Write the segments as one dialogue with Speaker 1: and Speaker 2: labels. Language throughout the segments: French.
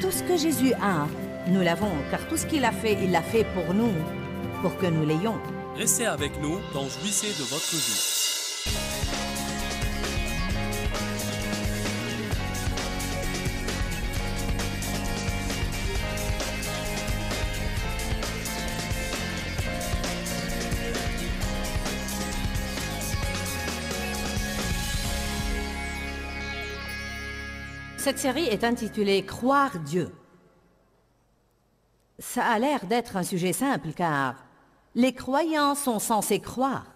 Speaker 1: Tout ce que Jésus a, nous l'avons, car tout ce qu'il a fait, il l'a fait pour nous, pour que nous l'ayons.
Speaker 2: Restez avec nous dans Jouissez de votre vie.
Speaker 1: Cette série est intitulée « Croire Dieu ». Ça a l'air d'être un sujet simple car les croyants sont censés croire.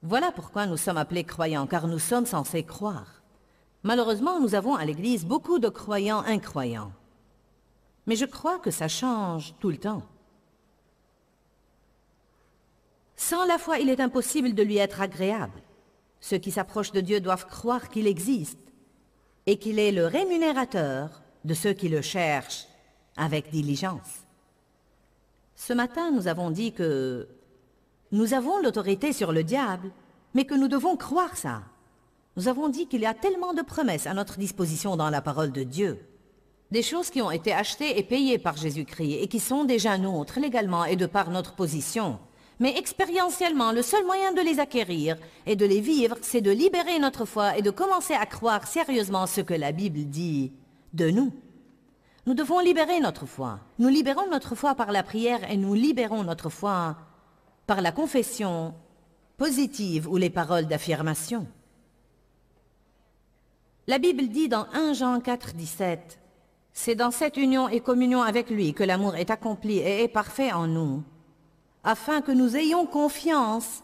Speaker 1: Voilà pourquoi nous sommes appelés croyants, car nous sommes censés croire. Malheureusement, nous avons à l'Église beaucoup de croyants incroyants. Mais je crois que ça change tout le temps. Sans la foi, il est impossible de lui être agréable. Ceux qui s'approchent de Dieu doivent croire qu'il existe et qu'il est le rémunérateur de ceux qui le cherchent avec diligence. Ce matin, nous avons dit que nous avons l'autorité sur le diable, mais que nous devons croire ça. Nous avons dit qu'il y a tellement de promesses à notre disposition dans la parole de Dieu. Des choses qui ont été achetées et payées par Jésus-Christ et qui sont déjà nôtres légalement et de par notre position. Mais expérientiellement, le seul moyen de les acquérir et de les vivre, c'est de libérer notre foi et de commencer à croire sérieusement ce que la Bible dit de nous. Nous devons libérer notre foi. Nous libérons notre foi par la prière et nous libérons notre foi par la confession positive ou les paroles d'affirmation. La Bible dit dans 1 Jean 4, 17, « C'est dans cette union et communion avec lui que l'amour est accompli et est parfait en nous, afin que nous ayons confiance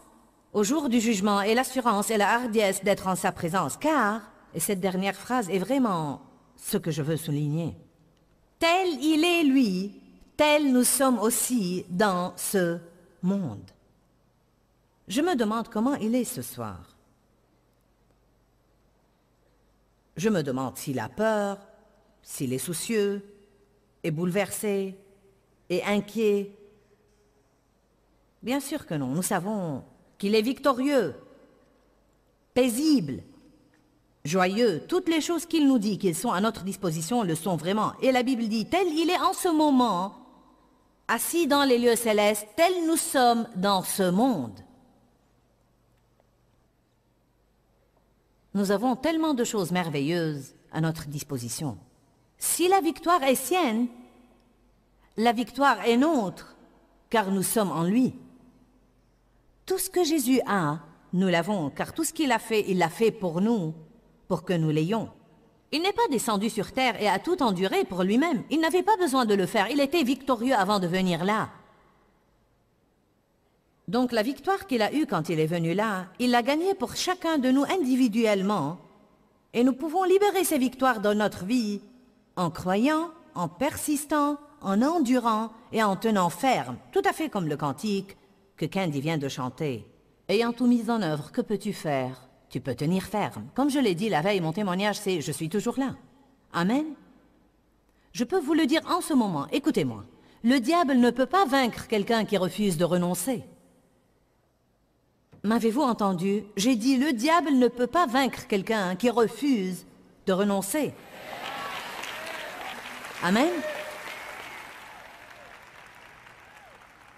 Speaker 1: au jour du jugement et l'assurance et la hardiesse d'être en sa présence. Car, et cette dernière phrase est vraiment ce que je veux souligner, tel il est lui, tel nous sommes aussi dans ce monde. Je me demande comment il est ce soir. Je me demande s'il a peur, s'il est soucieux, est bouleversé, est inquiet. Bien sûr que non, nous savons qu'il est victorieux, paisible, joyeux. Toutes les choses qu'il nous dit qu'ils sont à notre disposition le sont vraiment. Et la Bible dit, tel il est en ce moment, assis dans les lieux célestes, tel nous sommes dans ce monde. Nous avons tellement de choses merveilleuses à notre disposition. Si la victoire est sienne, la victoire est nôtre, car nous sommes en lui. Tout ce que Jésus a, nous l'avons, car tout ce qu'il a fait, il l'a fait pour nous, pour que nous l'ayons. Il n'est pas descendu sur terre et a tout enduré pour lui-même. Il n'avait pas besoin de le faire, il était victorieux avant de venir là. Donc la victoire qu'il a eue quand il est venu là, il l'a gagnée pour chacun de nous individuellement, et nous pouvons libérer ces victoires dans notre vie en croyant, en persistant, en endurant et en tenant ferme, tout à fait comme le cantique que Candy vient de chanter. Ayant tout mis en œuvre, que peux-tu faire? Tu peux tenir ferme. Comme je l'ai dit la veille, mon témoignage, c'est « Je suis toujours là ». Amen. Je peux vous le dire en ce moment, écoutez-moi. Le diable ne peut pas vaincre quelqu'un qui refuse de renoncer. M'avez-vous entendu? J'ai dit le diable ne peut pas vaincre quelqu'un qui refuse de renoncer. Amen.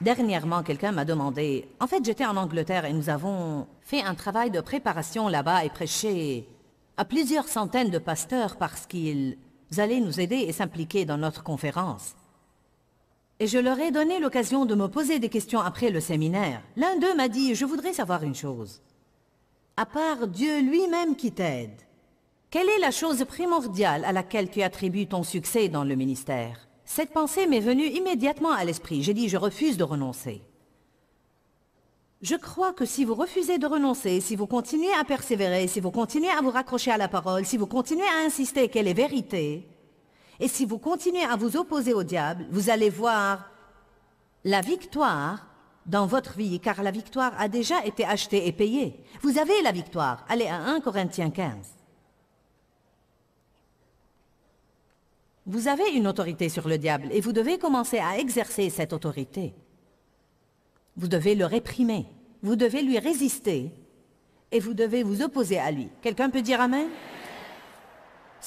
Speaker 1: Dernièrement, quelqu'un m'a demandé, en fait j'étais en Angleterre et nous avons fait un travail de préparation là-bas et prêché à plusieurs centaines de pasteurs parce qu'ils allaient nous aider et s'impliquer dans notre conférence. Et je leur ai donné l'occasion de me poser des questions après le séminaire. L'un d'eux m'a dit, je voudrais savoir une chose. À part Dieu lui-même qui t'aide, quelle est la chose primordiale à laquelle tu attribues ton succès dans le ministère? Cette pensée m'est venue immédiatement à l'esprit. J'ai dit, je refuse de renoncer. Je crois que si vous refusez de renoncer, si vous continuez à persévérer, si vous continuez à vous raccrocher à la parole, si vous continuez à insister qu'elle est vérité, et si vous continuez à vous opposer au diable, vous allez voir la victoire dans votre vie, car la victoire a déjà été achetée et payée. Vous avez la victoire. Allez à 1 Corinthiens 15. Vous avez une autorité sur le diable et vous devez commencer à exercer cette autorité. Vous devez le réprimer, vous devez lui résister et vous devez vous opposer à lui. Quelqu'un peut dire Amen?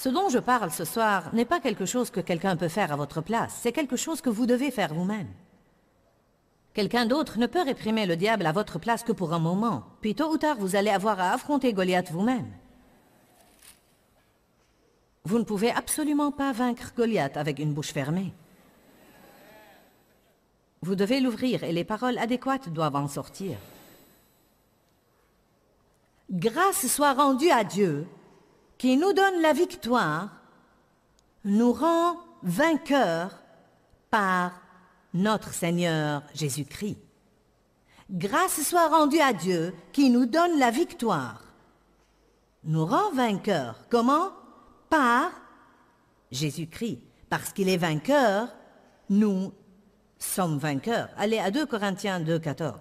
Speaker 1: Ce dont je parle ce soir n'est pas quelque chose que quelqu'un peut faire à votre place, c'est quelque chose que vous devez faire vous-même. Quelqu'un d'autre ne peut réprimer le diable à votre place que pour un moment, puis tôt ou tard vous allez avoir à affronter Goliath vous-même. Vous ne pouvez absolument pas vaincre Goliath avec une bouche fermée. Vous devez l'ouvrir et les paroles adéquates doivent en sortir. Grâce soit rendue à Dieu, qui nous donne la victoire, nous rend vainqueurs par notre Seigneur Jésus-Christ. Grâce soit rendue à Dieu, qui nous donne la victoire, nous rend vainqueurs. Comment? Par Jésus-Christ. Parce qu'il est vainqueur, nous sommes vainqueurs. Allez à 2 Corinthiens 2, 14.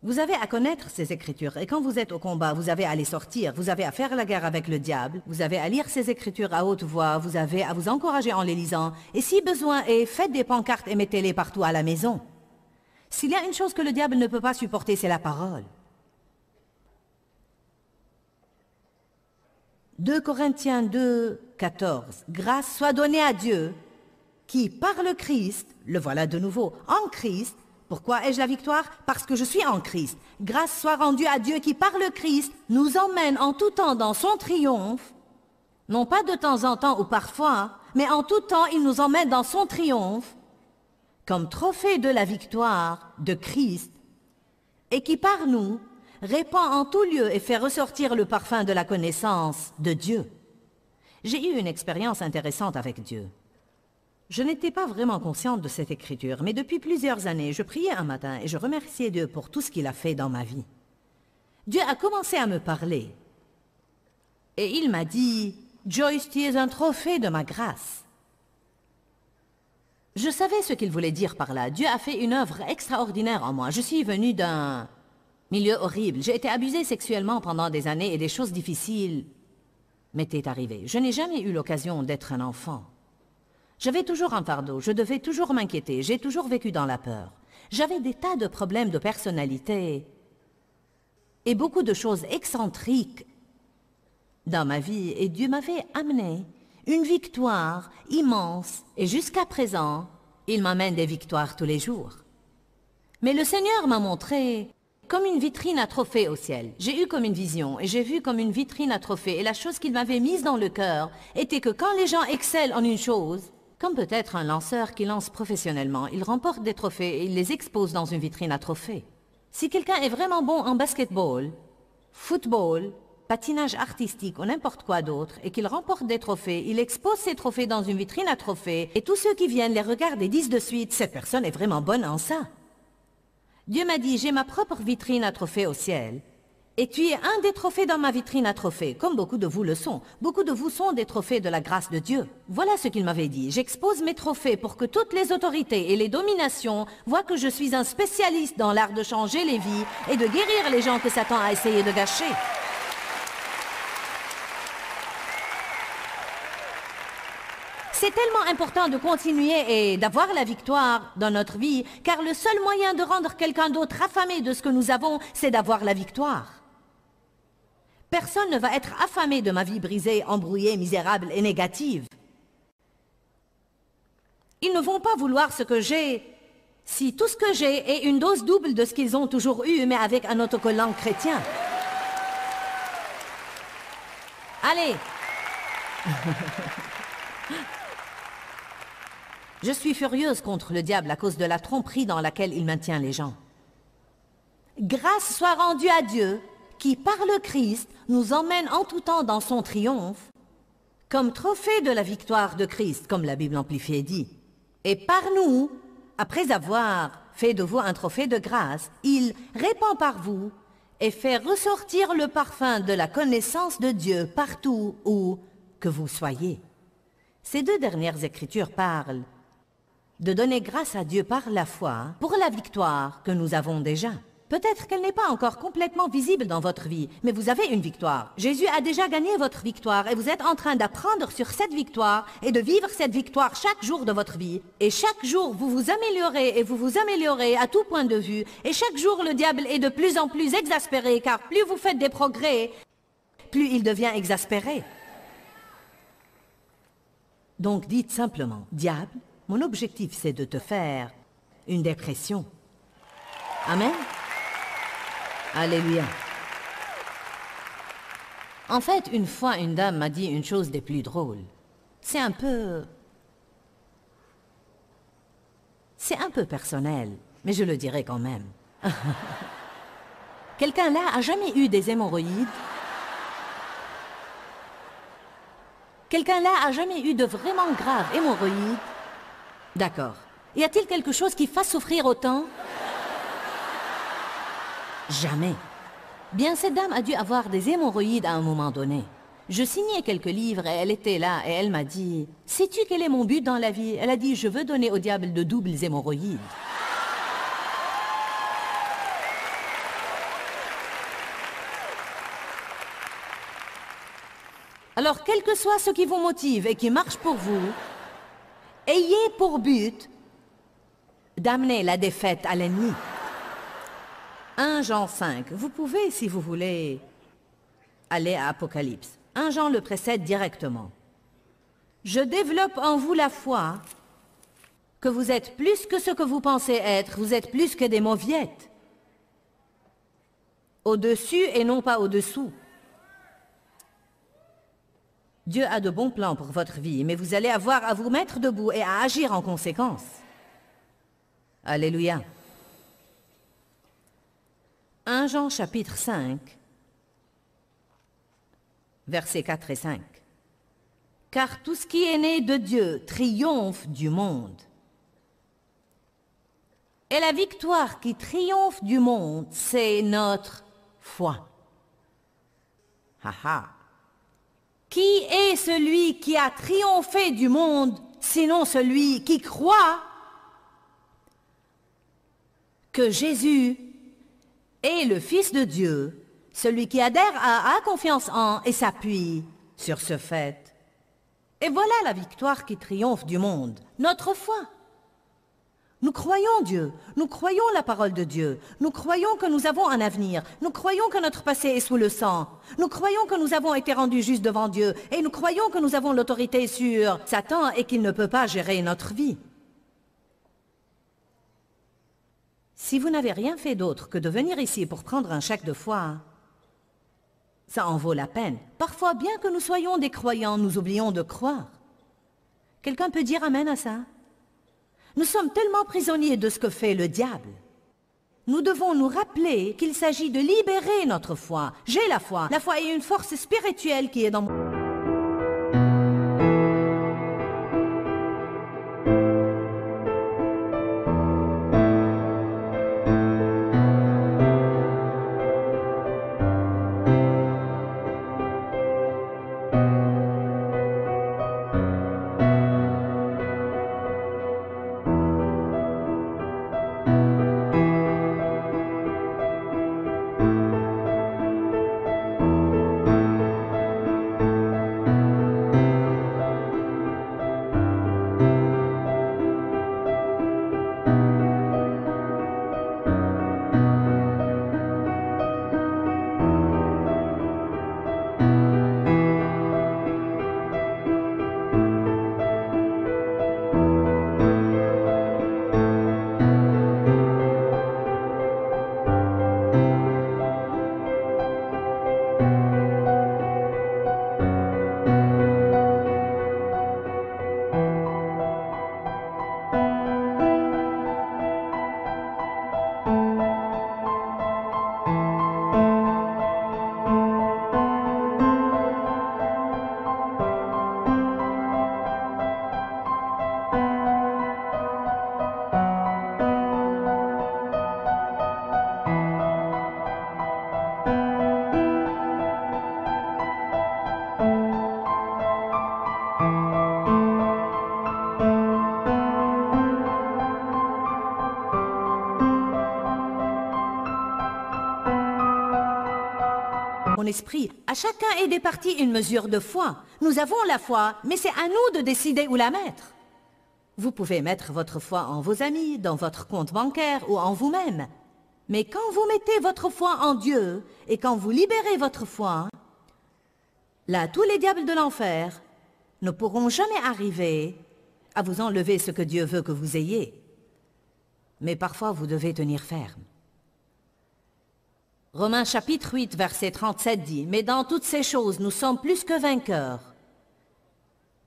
Speaker 1: Vous avez à connaître ces Écritures, et quand vous êtes au combat, vous avez à les sortir, vous avez à faire la guerre avec le diable, vous avez à lire ces Écritures à haute voix, vous avez à vous encourager en les lisant, et si besoin est, faites des pancartes et mettez-les partout à la maison. S'il y a une chose que le diable ne peut pas supporter, c'est la parole. 2 Corinthiens 2, 14. Grâce soit donnée à Dieu, qui par le Christ, le voilà de nouveau, en Christ. Pourquoi ai-je la victoire? Parce que je suis en Christ. Grâce soit rendue à Dieu qui, par le Christ, nous emmène en tout temps dans son triomphe. Non pas de temps en temps ou parfois, mais en tout temps, il nous emmène dans son triomphe, comme trophée de la victoire de Christ, et qui, par nous, répand en tout lieu et fait ressortir le parfum de la connaissance de Dieu. J'ai eu une expérience intéressante avec Dieu. Je n'étais pas vraiment consciente de cette écriture, mais depuis plusieurs années, je priais un matin et je remerciais Dieu pour tout ce qu'il a fait dans ma vie. Dieu a commencé à me parler. Et il m'a dit, « Joyce, tu es un trophée de ma grâce. » Je savais ce qu'il voulait dire par là. Dieu a fait une œuvre extraordinaire en moi. Je suis venue d'un milieu horrible. J'ai été abusée sexuellement pendant des années et des choses difficiles m'étaient arrivées. Je n'ai jamais eu l'occasion d'être un enfant. J'avais toujours un fardeau, je devais toujours m'inquiéter, j'ai toujours vécu dans la peur. J'avais des tas de problèmes de personnalité et beaucoup de choses excentriques dans ma vie. Et Dieu m'avait amené une victoire immense. Et jusqu'à présent, il m'amène des victoires tous les jours. Mais le Seigneur m'a montré comme une vitrine à trophées au ciel. J'ai eu comme une vision et j'ai vu comme une vitrine à trophées. Et la chose qu'il m'avait mise dans le cœur était que quand les gens excellent en une chose, comme peut-être un lanceur qui lance professionnellement, il remporte des trophées et il les expose dans une vitrine à trophées. Si quelqu'un est vraiment bon en basketball, football, patinage artistique ou n'importe quoi d'autre et qu'il remporte des trophées, il expose ses trophées dans une vitrine à trophées et tous ceux qui viennent les regardent et disent de suite « Cette personne est vraiment bonne en ça ». Dieu m'a dit « J'ai ma propre vitrine à trophées au ciel. Et tu es un des trophées dans ma vitrine à trophées, comme beaucoup de vous le sont. Beaucoup de vous sont des trophées de la grâce de Dieu. » Voilà ce qu'il m'avait dit. J'expose mes trophées pour que toutes les autorités et les dominations voient que je suis un spécialiste dans l'art de changer les vies et de guérir les gens que Satan a essayé de gâcher. C'est tellement important de continuer et d'avoir la victoire dans notre vie, car le seul moyen de rendre quelqu'un d'autre affamé de ce que nous avons, c'est d'avoir la victoire. Personne ne va être affamé de ma vie brisée, embrouillée, misérable et négative. Ils ne vont pas vouloir ce que j'ai si tout ce que j'ai est une dose double de ce qu'ils ont toujours eu, mais avec un autocollant chrétien. Allez! Je suis furieuse contre le diable à cause de la tromperie dans laquelle il maintient les gens. Grâce soit rendue à Dieu, qui par le Christ nous emmène en tout temps dans son triomphe, comme trophée de la victoire de Christ, comme la Bible amplifiée dit. Et par nous, après avoir fait de vous un trophée de grâce, il répand par vous et fait ressortir le parfum de la connaissance de Dieu partout où que vous soyez. Ces deux dernières écritures parlent de donner grâce à Dieu par la foi pour la victoire que nous avons déjà. Peut-être qu'elle n'est pas encore complètement visible dans votre vie, mais vous avez une victoire. Jésus a déjà gagné votre victoire et vous êtes en train d'apprendre sur cette victoire et de vivre cette victoire chaque jour de votre vie. Et chaque jour, vous vous améliorez et vous vous améliorez à tout point de vue. Et chaque jour, le diable est de plus en plus exaspéré, car plus vous faites des progrès, plus il devient exaspéré. Donc dites simplement, diable, mon objectif c'est de te faire une dépression. Amen. Alléluia. En fait, une fois, une dame m'a dit une chose des plus drôles. C'est un peu personnel, mais je le dirai quand même. Quelqu'un là a jamais eu des hémorroïdes? Quelqu'un là a jamais eu de vraiment graves hémorroïdes? D'accord. Y a-t-il quelque chose qui fasse souffrir autant? Jamais. Bien, cette dame a dû avoir des hémorroïdes à un moment donné. Je signais quelques livres et elle était là et elle m'a dit « Sais-tu quel est mon but dans la vie ?» Elle a dit « Je veux donner au diable de doubles hémorroïdes. » Alors, quel que soit ce qui vous motive et qui marche pour vous, ayez pour but d'amener la défaite à l'ennemi. 1 Jean 5. Vous pouvez, si vous voulez, aller à Apocalypse. 1 Jean le précède directement. Je développe en vous la foi que vous êtes plus que ce que vous pensez être. Vous êtes plus que des mauviettes. Au-dessus et non pas au-dessous. Dieu a de bons plans pour votre vie, mais vous allez avoir à vous mettre debout et à agir en conséquence. Alléluia. 1 Jean chapitre 5, versets 4 et 5. Car tout ce qui est né de Dieu triomphe du monde. Et la victoire qui triomphe du monde, c'est notre foi. Ha ha. Qui est celui qui a triomphé du monde, sinon celui qui croit que Jésus est le Fils de Dieu, celui qui adhère a confiance en et s'appuie sur ce fait. Et voilà la victoire qui triomphe du monde, notre foi. Nous croyons Dieu, nous croyons la parole de Dieu, nous croyons que nous avons un avenir, nous croyons que notre passé est sous le sang, nous croyons que nous avons été rendus justes devant Dieu, et nous croyons que nous avons l'autorité sur Satan et qu'il ne peut pas gérer notre vie. Si vous n'avez rien fait d'autre que de venir ici pour prendre un chèque de foi, ça en vaut la peine. Parfois, bien que nous soyons des croyants, nous oublions de croire. Quelqu'un peut dire amen à ça? Nous sommes tellement prisonniers de ce que fait le diable. Nous devons nous rappeler qu'il s'agit de libérer notre foi. J'ai la foi. La foi est une force spirituelle qui est dans mon... Mon esprit, à chacun est départie une mesure de foi. Nous avons la foi, mais c'est à nous de décider où la mettre. Vous pouvez mettre votre foi en vos amis, dans votre compte bancaire ou en vous-même. Mais quand vous mettez votre foi en Dieu et quand vous libérez votre foi, là, tous les diables de l'enfer ne pourront jamais arriver à vous enlever ce que Dieu veut que vous ayez. Mais parfois, vous devez tenir ferme. Romains chapitre 8, verset 37 dit, « Mais dans toutes ces choses, nous sommes plus que vainqueurs.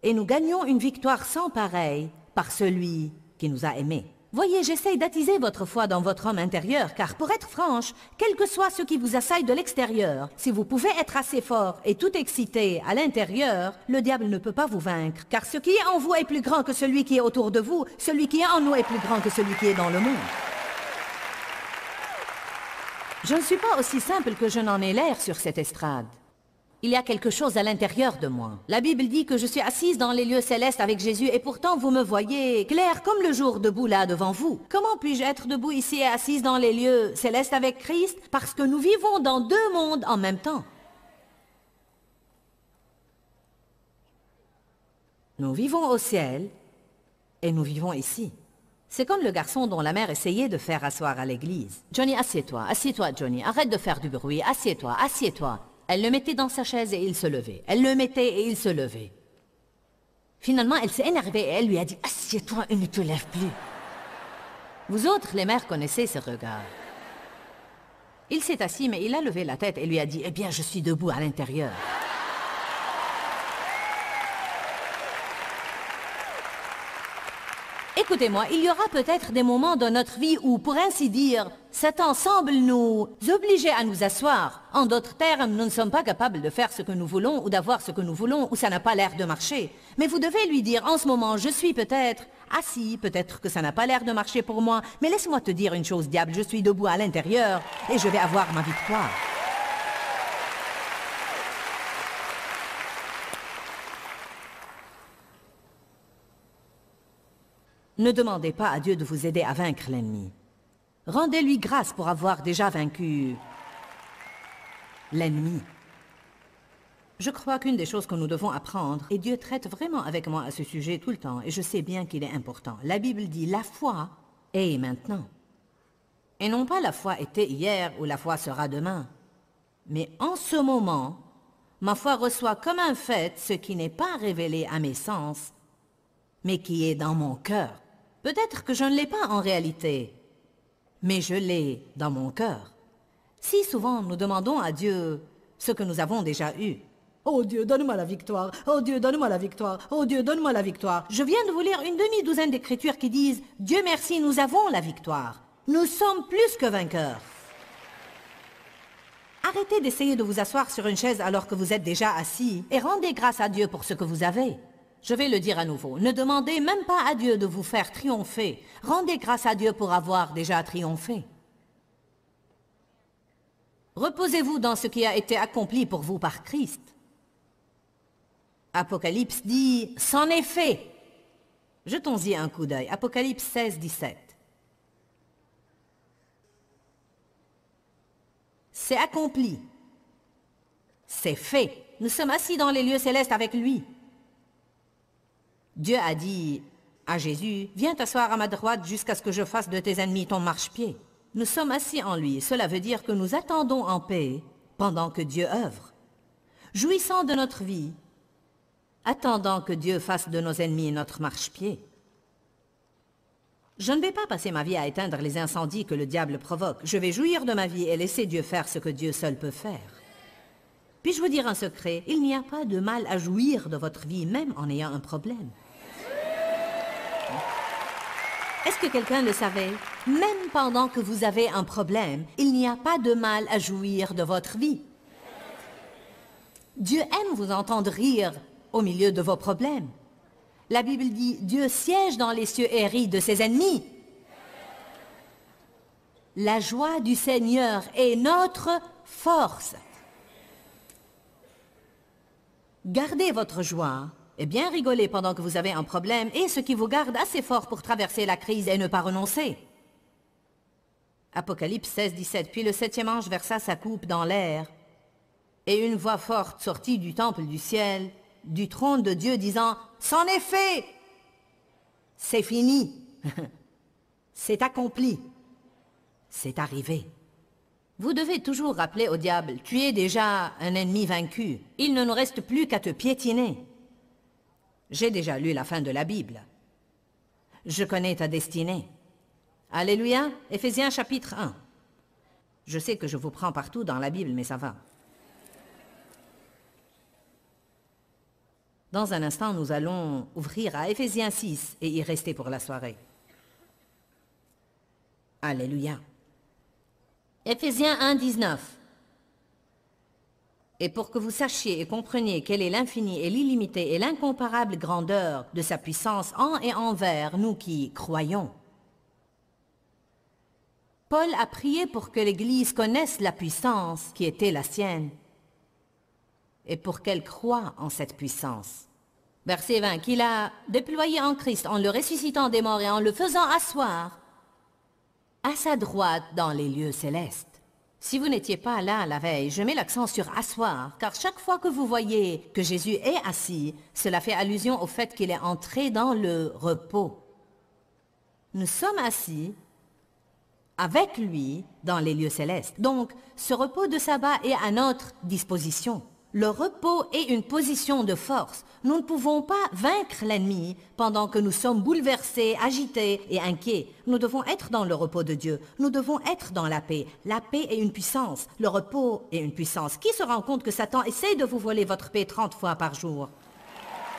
Speaker 1: Et nous gagnons une victoire sans pareille par celui qui nous a aimés. » Voyez, j'essaye d'attiser votre foi dans votre homme intérieur, car pour être franche, quel que soit ce qui vous assaille de l'extérieur, si vous pouvez être assez fort et tout excité à l'intérieur, le diable ne peut pas vous vaincre, car ce qui est en vous est plus grand que celui qui est autour de vous, celui qui est en nous est plus grand que celui qui est dans le monde. Je ne suis pas aussi simple que je n'en ai l'air sur cette estrade. Il y a quelque chose à l'intérieur de moi. La Bible dit que je suis assise dans les lieux célestes avec Jésus et pourtant vous me voyez clair comme le jour debout là devant vous. Comment puis-je être debout ici et assise dans les lieux célestes avec Christ? Parce que nous vivons dans deux mondes en même temps. Nous vivons au ciel et nous vivons ici. C'est comme le garçon dont la mère essayait de faire asseoir à l'église. « Johnny, assieds-toi, Johnny, arrête de faire du bruit, assieds-toi, assieds-toi. » Elle le mettait dans sa chaise et il se levait. Elle le mettait et il se levait. Finalement, elle s'est énervée et elle lui a dit « Assieds-toi et ne te lève plus. » Vous autres, les mères, connaissez ce regard. Il s'est assis, mais il a levé la tête et lui a dit « Eh bien, je suis debout à l'intérieur. » Écoutez-moi, il y aura peut-être des moments dans notre vie où, pour ainsi dire, Satan semble nous obliger à nous asseoir. En d'autres termes, nous ne sommes pas capables de faire ce que nous voulons ou d'avoir ce que nous voulons ou ça n'a pas l'air de marcher. Mais vous devez lui dire, en ce moment, je suis peut-être assis, peut-être que ça n'a pas l'air de marcher pour moi, mais laisse-moi te dire une chose, diable, je suis debout à l'intérieur et je vais avoir ma victoire. Ne demandez pas à Dieu de vous aider à vaincre l'ennemi. Rendez-lui grâce pour avoir déjà vaincu l'ennemi. Je crois qu'une des choses que nous devons apprendre, et Dieu traite vraiment avec moi à ce sujet tout le temps, et je sais bien qu'il est important. La Bible dit, la foi est maintenant. Et non pas la foi était hier ou la foi sera demain. Mais en ce moment, ma foi reçoit comme un fait ce qui n'est pas révélé à mes sens, mais qui est dans mon cœur. Peut-être que je ne l'ai pas en réalité, mais je l'ai dans mon cœur. Si souvent nous demandons à Dieu ce que nous avons déjà eu. Oh Dieu, donne-moi la victoire. Oh Dieu, donne-moi la victoire. Oh Dieu, donne-moi la victoire. Je viens de vous lire une demi-douzaine d'écritures qui disent « Dieu merci, nous avons la victoire. Nous sommes plus que vainqueurs. » Arrêtez d'essayer de vous asseoir sur une chaise alors que vous êtes déjà assis et rendez grâce à Dieu pour ce que vous avez. Je vais le dire à nouveau, ne demandez même pas à Dieu de vous faire triompher. Rendez grâce à Dieu pour avoir déjà triomphé. Reposez-vous dans ce qui a été accompli pour vous par Christ. Apocalypse dit « C'en est fait ». Jetons-y un coup d'œil. Apocalypse 16, 17. C'est accompli. C'est fait. Nous sommes assis dans les lieux célestes avec lui. Dieu a dit à Jésus, « Viens t'asseoir à ma droite jusqu'à ce que je fasse de tes ennemis ton marchepied. » Nous sommes assis en lui. Cela veut dire que nous attendons en paix pendant que Dieu œuvre. Jouissant de notre vie, attendant que Dieu fasse de nos ennemis notre marchepied. Je ne vais pas passer ma vie à éteindre les incendies que le diable provoque. Je vais jouir de ma vie et laisser Dieu faire ce que Dieu seul peut faire. Puis-je vous dire un secret? Il n'y a pas de mal à jouir de votre vie, même en ayant un problème. Est-ce que quelqu'un le savait? Même pendant que vous avez un problème, il n'y a pas de mal à jouir de votre vie. Dieu aime vous entendre rire au milieu de vos problèmes. La Bible dit, Dieu siège dans les cieux et rit de ses ennemis. La joie du Seigneur est notre force. Gardez votre joie et bien rigoler pendant que vous avez un problème et ce qui vous garde assez fort pour traverser la crise et ne pas renoncer. Apocalypse 16, 17. Puis le septième ange versa sa coupe dans l'air et une voix forte sortit du temple du ciel, du trône de Dieu, disant « C'en est fait! C'est fini! C'est accompli! C'est arrivé! » Vous devez toujours rappeler au diable, tu es déjà un ennemi vaincu. Il ne nous reste plus qu'à te piétiner. J'ai déjà lu la fin de la Bible. Je connais ta destinée. Alléluia, Éphésiens chapitre 1. Je sais que je vous prends partout dans la Bible, mais ça va. Dans un instant, nous allons ouvrir à Éphésiens 6 et y rester pour la soirée. Alléluia. Éphésiens 1, 19. Et pour que vous sachiez et compreniez quelle est l'infinie et l'illimitée et l'incomparable grandeur de sa puissance en et envers nous qui croyons. Paul a prié pour que l'Église connaisse la puissance qui était la sienne et pour qu'elle croie en cette puissance. Verset 20, qu'il a déployé en Christ en le ressuscitant des morts et en le faisant asseoir à sa droite dans les lieux célestes. Si vous n'étiez pas là la veille, je mets l'accent sur asseoir, car chaque fois que vous voyez que Jésus est assis, cela fait allusion au fait qu'il est entré dans le repos. Nous sommes assis avec lui dans les lieux célestes. Donc, ce repos de sabbat est à notre disposition. Le repos est une position de force. Nous ne pouvons pas vaincre l'ennemi pendant que nous sommes bouleversés, agités et inquiets. Nous devons être dans le repos de Dieu. Nous devons être dans la paix. La paix est une puissance. Le repos est une puissance. Qui se rend compte que Satan essaie de vous voler votre paix 30 fois par jour?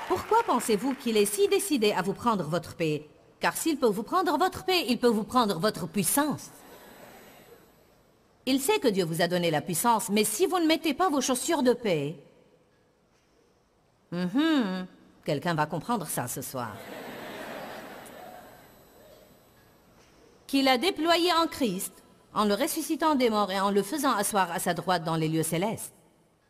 Speaker 1: Pourquoi pensez-vous qu'il est si décidé à vous prendre votre paix? Car s'il peut vous prendre votre paix, il peut vous prendre votre puissance. Il sait que Dieu vous a donné la puissance, mais si vous ne mettez pas vos chaussures de paix, quelqu'un va comprendre ça ce soir. Qu'il a déployé en Christ, en le ressuscitant des morts et en le faisant asseoir à sa droite dans les lieux célestes.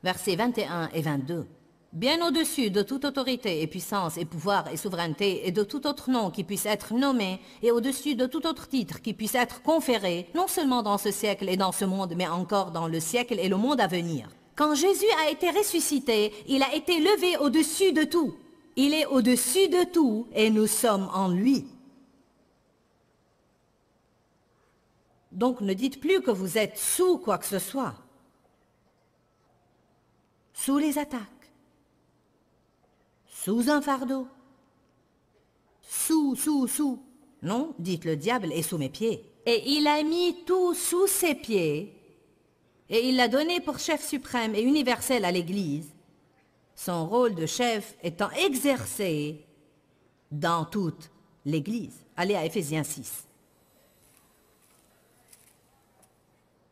Speaker 1: Versets 21 et 22. Bien au-dessus de toute autorité et puissance et pouvoir et souveraineté et de tout autre nom qui puisse être nommé et au-dessus de tout autre titre qui puisse être conféré, non seulement dans ce siècle et dans ce monde, mais encore dans le siècle et le monde à venir. Quand Jésus a été ressuscité, il a été levé au-dessus de tout. Il est au-dessus de tout et nous sommes en lui. Donc ne dites plus que vous êtes sous quoi que ce soit. Sous les attaques. Sous un fardeau. Sous. Non, dites le diable est sous mes pieds. Et il a mis tout sous ses pieds. Et il l'a donné pour chef suprême et universel à l'Église. Son rôle de chef étant exercé dans toute l'Église. Allez à Éphésiens 6.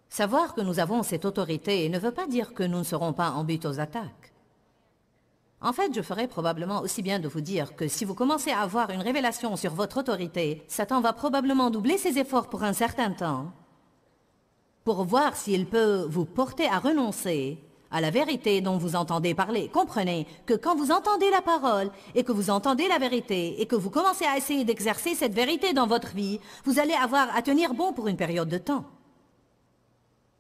Speaker 1: Savoir que nous avons cette autorité ne veut pas dire que nous ne serons pas en but aux attaques. En fait, je ferais probablement aussi bien de vous dire que si vous commencez à avoir une révélation sur votre autorité, Satan va probablement doubler ses efforts pour un certain temps pour voir s'il peut vous porter à renoncer à la vérité dont vous entendez parler. Comprenez que quand vous entendez la parole et que vous entendez la vérité et que vous commencez à essayer d'exercer cette vérité dans votre vie, vous allez avoir à tenir bon pour une période de temps.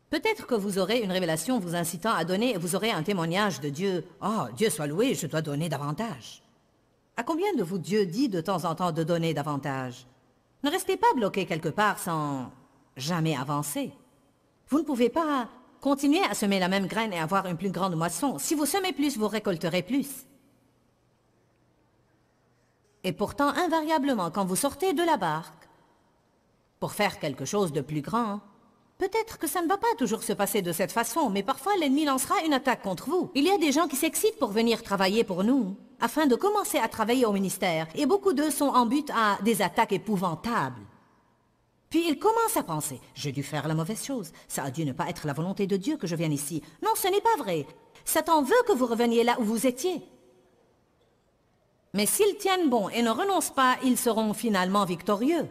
Speaker 1: Peut-être que vous aurez une révélation vous incitant à donner et vous aurez un témoignage de Dieu. « Oh, Dieu soit loué, je dois donner davantage. » À combien de vous Dieu dit de temps en temps de donner davantage? Ne restez pas bloqué quelque part sans jamais avancer. Vous ne pouvez pas continuer à semer la même graine et avoir une plus grande moisson. Si vous semez plus, vous récolterez plus. Et pourtant, invariablement, quand vous sortez de la barque pour faire quelque chose de plus grand, peut-être que ça ne va pas toujours se passer de cette façon, mais parfois l'ennemi lancera une attaque contre vous. Il y a des gens qui s'excitent pour venir travailler pour nous, afin de commencer à travailler au ministère, et beaucoup d'eux sont en but à des attaques épouvantables. Puis ils commencent à penser, j'ai dû faire la mauvaise chose, ça a dû ne pas être la volonté de Dieu que je vienne ici. Non, ce n'est pas vrai. Satan veut que vous reveniez là où vous étiez. Mais s'ils tiennent bon et ne renoncent pas, ils seront finalement victorieux.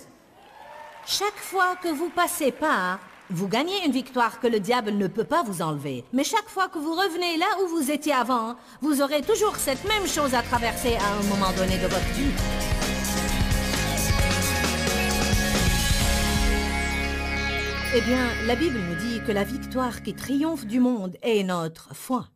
Speaker 1: Chaque fois que vous passez par, vous gagnez une victoire que le diable ne peut pas vous enlever. Mais chaque fois que vous revenez là où vous étiez avant, vous aurez toujours cette même chose à traverser à un moment donné de votre vie. Eh bien, la Bible nous dit que la victoire qui triomphe du monde est notre foi.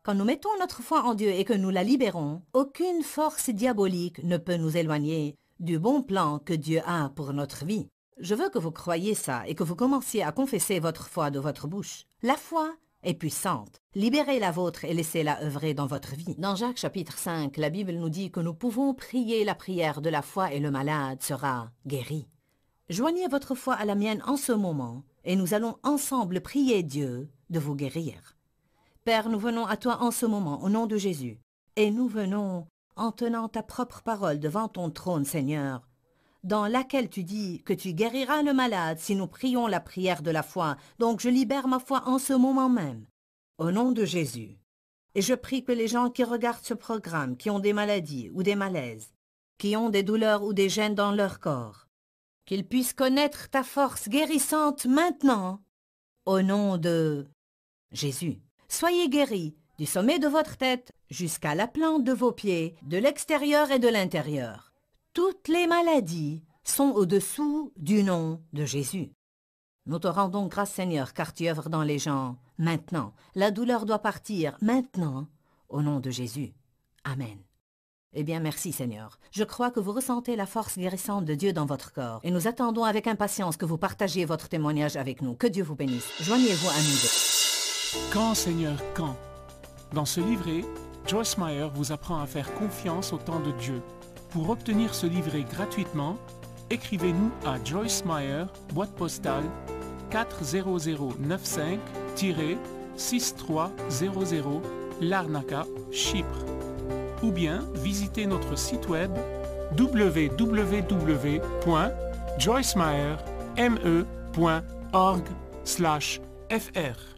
Speaker 1: Quand nous mettons notre foi en Dieu et que nous la libérons, aucune force diabolique ne peut nous éloigner du bon plan que Dieu a pour notre vie. Je veux que vous croyiez ça et que vous commenciez à confesser votre foi de votre bouche. La foi est puissante. Libérez la vôtre et laissez-la œuvrer dans votre vie. Dans Jacques chapitre 5, la Bible nous dit que nous pouvons prier la prière de la foi et le malade sera guéri. Joignez votre foi à la mienne en ce moment et nous allons ensemble prier Dieu de vous guérir. Père, nous venons à toi en ce moment au nom de Jésus et nous venons en tenant ta propre parole devant ton trône, Seigneur, dans laquelle tu dis que tu guériras le malade si nous prions la prière de la foi. Donc je libère ma foi en ce moment même, au nom de Jésus. Et je prie que les gens qui regardent ce programme, qui ont des maladies ou des malaises, qui ont des douleurs ou des gênes dans leur corps, qu'ils puissent connaître ta force guérissante maintenant, au nom de Jésus. Soyez guéris du sommet de votre tête jusqu'à la plante de vos pieds, de l'extérieur et de l'intérieur. Toutes les maladies sont au-dessous du nom de Jésus. Nous te rendons grâce, Seigneur, car tu œuvres dans les gens maintenant. La douleur doit partir maintenant, au nom de Jésus. Amen. Eh bien, merci, Seigneur. Je crois que vous ressentez la force guérissante de Dieu dans votre corps et nous attendons avec impatience que vous partagiez votre témoignage avec nous. Que Dieu vous bénisse. Joignez-vous à nous deux.
Speaker 3: Quand, Seigneur, quand? Dans ce livret, Joyce Meyer vous apprend à faire confiance au temps de Dieu. Pour obtenir ce livret gratuitement, écrivez-nous à Joyce Meyer, boîte postale 40095-6300 Larnaca, Chypre. Ou bien visitez notre site web www.joycemeyer.org/fr.